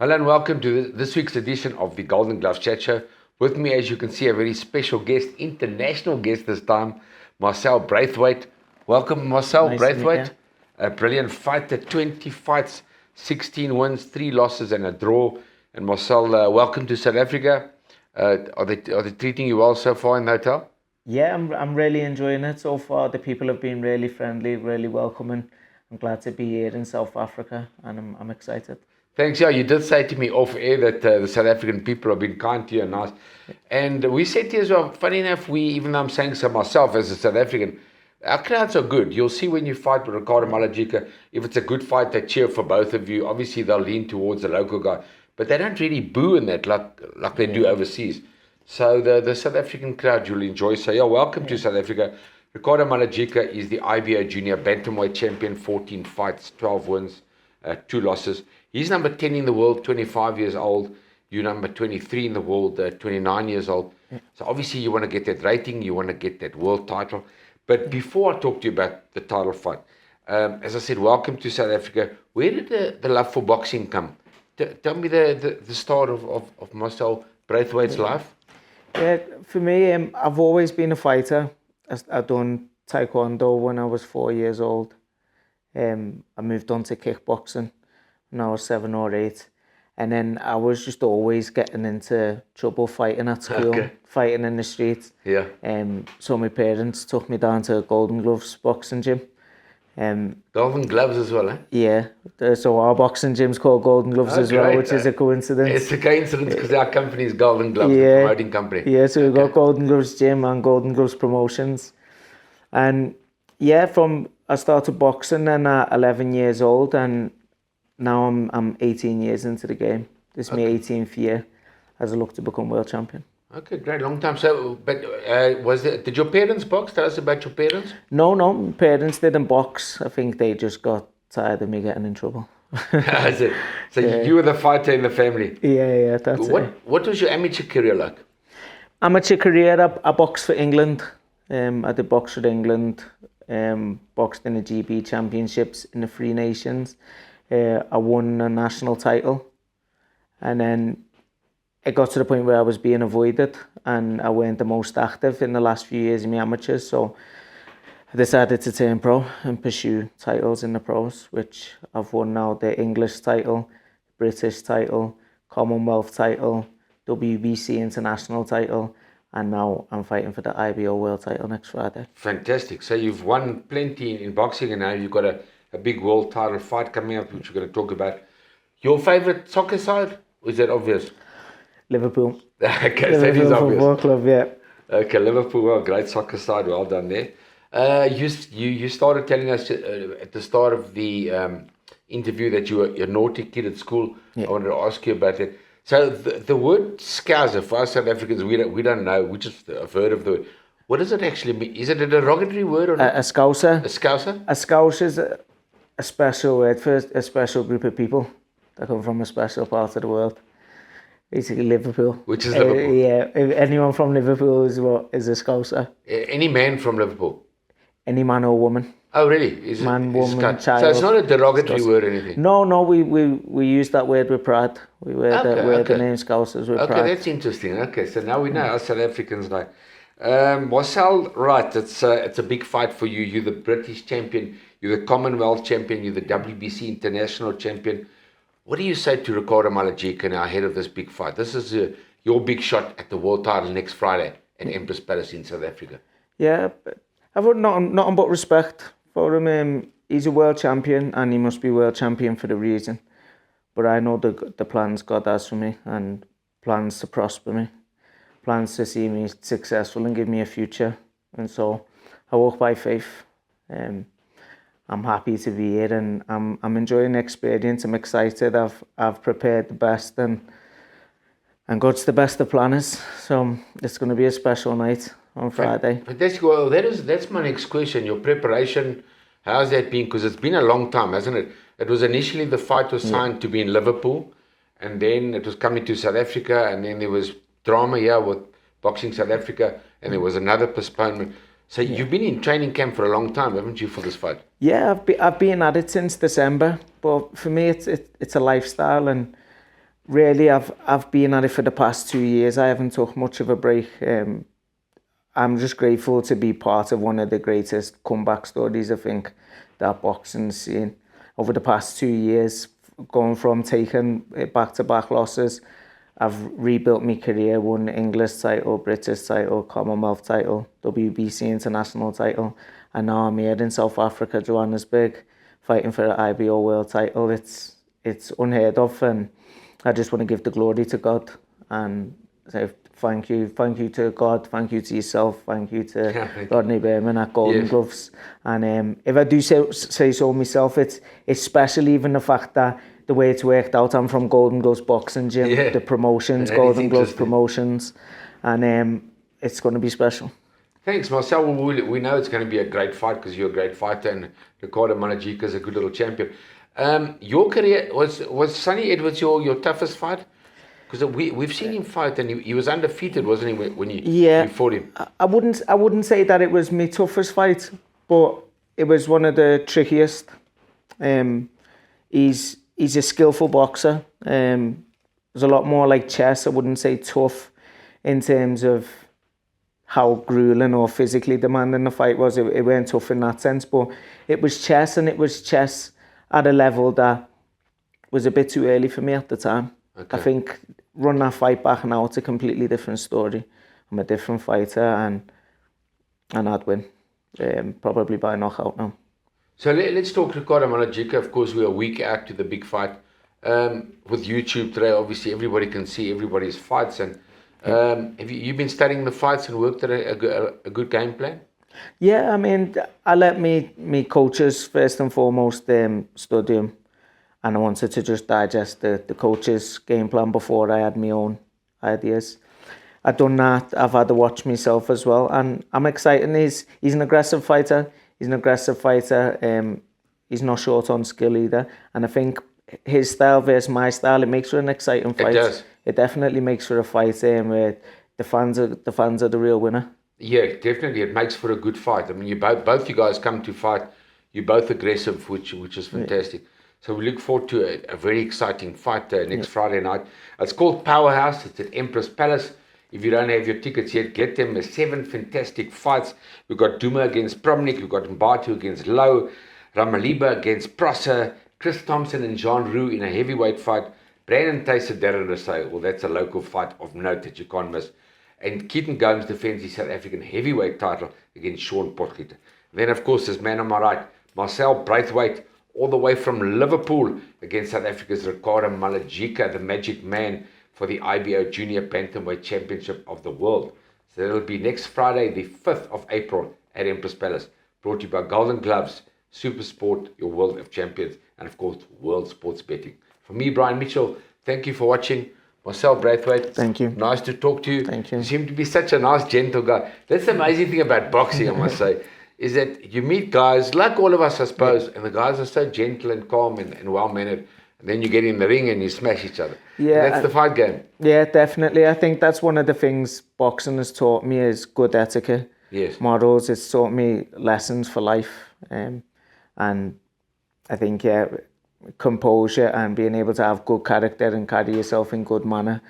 Hello and welcome to this week's edition of the Golden Gloves Chat Show. With me, as you can see, a very special guest, international guest this time, Marcel Braithwaite. Welcome, Marcel Braithwaite. A brilliant fighter, 20 fights, 16 wins, 3 losses and a draw. And Marcel, welcome to South Africa. Are they treating you well so far in the hotel? Yeah, I'm really enjoying it so far. The people have been really friendly, really welcoming. I'm glad to be here in South Africa, and I'm excited. Thanks. Yeah, you did say to me off air that the South African people have been kind to you and nice. And we said to you as well, funny enough, even though I'm saying so myself as a South African, our crowds are good. You'll see when you fight with Ricardo, Malajika, if it's a good fight, they cheer for both of you. Obviously, they'll lean towards the local guy. But they don't really boo in that like they do overseas. So the South African crowd you'll enjoy. So yeah, welcome to South Africa. Ricardo Malajika is the IBO Junior Bantamweight champion, 14 fights, 12 wins, 2 losses. He's number 10 in the world, 25 years old. You're number 23 in the world, 29 years old. So obviously you want to get that rating, you want to get that world title. But before I talk to you about the title fight, as I said, welcome to South Africa. Where did the love for boxing come? Tell me the start of Marcel Braithwaite's life. Yeah, for me, I've always been a fighter. I done taekwondo when I was 4 years old. I moved on to kickboxing when I was 7 or 8. And then I was just always getting into trouble fighting at school, fighting in the street. Yeah. So my parents took me down to Golden Gloves boxing gym. Golden Gloves as well, eh? Yeah, so our boxing gym's called Golden Gloves as well, which is a coincidence. It's a coincidence because our company is Golden Gloves, the promoting company. Yeah, so we've got Golden Gloves Gym and Golden Gloves Promotions. And yeah, I started boxing then at 11 years old, and now I'm 18 years into the game. This is my 18th year as I look to become world champion. Okay, great, long time. So, but did your parents box? Tell us about your parents. No, my parents didn't box. I think they just got tired of me getting in trouble. So you were the fighter in the family. Yeah, that's it. What was your amateur career like? Amateur career, I boxed for England. I did box for England. Boxed in the GB Championships in the Three Nations. I won a national title, and then it got to the point where I was being avoided and I weren't the most active in the last few years in my amateurs, so I decided to turn pro and pursue titles in the pros, which I've won now: the English title, British title, Commonwealth title, WBC international title, and now I'm fighting for the IBO world title next Friday. Fantastic. So you've won plenty in boxing, and now you've got a big world title fight coming up, which we're going to talk about. Your favourite soccer side? Or is that obvious? Liverpool. Okay, so that is obvious. Football Club, yeah. Okay, Liverpool, well, great soccer side, well done there. You started telling us at the start of the interview that you were a naughty kid at school. Yeah. I wanted to ask you about that. So the word scouser, for us South Africans, we don't know. We just have heard of the word. What does it actually mean? Is it a derogatory word or not? A scouser. A scouser? A scouse is a special word for a special group of people that come from a special part of the world. Basically Liverpool. Which is Liverpool? Yeah, if anyone from Liverpool is a scouser. Any man from Liverpool? Any man or woman. Oh, really? Man, woman, child. So it's not a derogatory word or anything? No, we use that word with pride. We wear the name Scousers with pride. Okay, that's interesting. Okay, so now we know how South Africans like. Marcel, right, it's a big fight for you. You're the British champion, you're the Commonwealth champion, you're the WBC international champion. What do you say to Ricardo Malajika now ahead of this big fight? This is your big shot at the world title next Friday at Empress Palace in South Africa. Yeah, I've got nothing but respect for him. He's a world champion and he must be world champion for the reason. But I know the plans God has for me, and plans to prosper me, plans to see me successful and give me a future. And so I walk by faith. I'm happy to be here, and I'm enjoying the experience. I'm excited. I've prepared the best, and God's the best of planners. So it's going to be a special night on Friday. Fantastic. Well, that's my next question. Your preparation, how's that been? Because it's been a long time, hasn't it? It was initially the fight was signed to be in Liverpool, and then it was coming to South Africa, and then there was drama here with Boxing South Africa, and there was another postponement. So you've been in training camp for a long time, haven't you, for this fight? Yeah, I've been at it since December. But for me, it's a lifestyle, and really, I've been at it for the past 2 years. I haven't took much of a break. I'm just grateful to be part of one of the greatest comeback stories I think that boxing's seen over the past 2 years. Going from taking back-to-back losses, I've rebuilt my career, won English title, British title, Commonwealth title, WBC international title, and now I'm here in South Africa, Johannesburg, fighting for the IBO world title. It's unheard of, and I just want to give the glory to God and say thank you to God, thank you to yourself, thank you to Rodney Berman at Golden Gloves. And if I do say so myself, it's special, even the fact that the way it's worked out. I'm from Golden Gloves Boxing Gym, the promotions, Golden Gloves Promotions, and it's going to be special. Thanks, Marcel. We know it's going to be a great fight because you're a great fighter, and Ricardo Malajika is a good little champion. Your career was Sonny Edwards your toughest fight? Because we've seen him fight, and he was undefeated, wasn't he, when you fought him? I wouldn't say that it was my toughest fight, but it was one of the trickiest. He's a skillful boxer. It was a lot more like chess. I wouldn't say tough in terms of how grueling or physically demanding the fight was. It weren't tough in that sense, but it was chess, and it was chess at a level that was a bit too early for me at the time. Okay. I think run that fight back now, it's a completely different story. I'm a different fighter, and I'd win, probably by knockout now. So let's talk Ricardo Malajika. Of course, we're a week out to the big fight. With YouTube today, obviously everybody can see everybody's fights. And have you been studying the fights and worked at a good game plan? Yeah, I mean, I let me coaches first and foremost study them, and I wanted to just digest the coach's game plan before I had my own ideas. I've done that. I've had to watch myself as well, and I'm excited. He's an aggressive fighter. He's not short on skill either, and I think his style versus my style, it makes for an exciting fight. It does. It definitely makes for a fight where the fans are the real winner. Yeah, definitely. It makes for a good fight. I mean, both you guys come to fight. You're both aggressive, which is fantastic. Yeah. So we look forward to a very exciting fight next Friday night. It's called Powerhouse. It's at Empress Palace. If you don't have your tickets yet, get them. There's 7 fantastic fights. We've got Duma against Promnik. We've got Mbatu against Lowe. Ramaliba against Prosser. Chris Thompson and Jean Roux in a heavyweight fight. Brandon Tyson, Darren Rousseau. Well, that's a local fight of note that you can't miss. And Keaton Gomes defends his South African heavyweight title against Sean Potgieter. Then, of course, this man on my right, Marcel Braithwaite, all the way from Liverpool against South Africa's Ricardo Malajika, the magic man, for the IBO Junior Bantamweight Championship of the World. So that'll be next Friday, the 5th of April at Empress Palace. Brought to you by Golden Gloves, Super Sport, your World of Champions, and of course, World Sports Betting. From me, Brian Mitchell, thank you for watching. Marcel Braithwaite, thank you. Nice to talk to you. Thank you. You seem to be such a nice, gentle guy. That's the amazing thing about boxing, I must say, is that you meet guys, like all of us, I suppose, and the guys are so gentle and calm and well-mannered. And then you get in the ring and you smash each other. Yeah, and that's the fight game. Yeah, definitely. I think that's one of the things boxing has taught me is good etiquette. Yes. Morals. It's taught me lessons for life. And I think, composure and being able to have good character and carry yourself in good manner.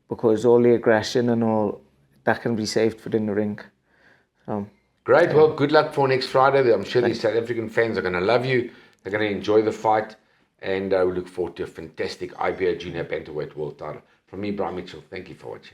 Because all the aggression and all, that can be saved for in the ring. So, great. Well, good luck for next Friday. I'm sure these South African fans are going to love you. They're going to enjoy the fight. And we look forward to a fantastic IBO Junior Bantamweight World title. From me, Brian Mitchell, thank you for watching.